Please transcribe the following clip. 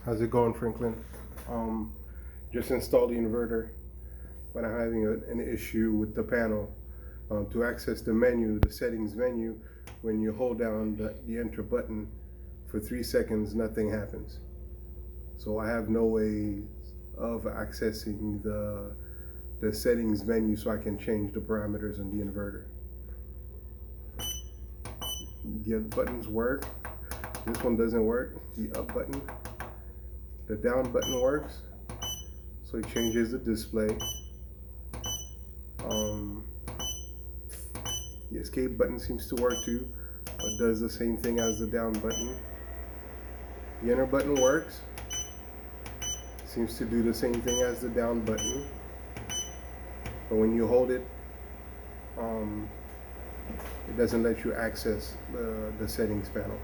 How's it going, Franklin? Um, just installed the inverter, but I'm having an issue with the panel. To access the menu, the settings menu, when you hold down the enter button for 3 seconds, nothing happens. So I have no way of accessing the settings menu so I can change the parameters in the inverter. The other buttons work. This one doesn't work. The up button. The down button works, so it changes the display. The escape button seems to work too, but does the same thing as the down button. The enter button works, seems to do the same thing as the down button, but when you hold it, it doesn't let you access the settings panel.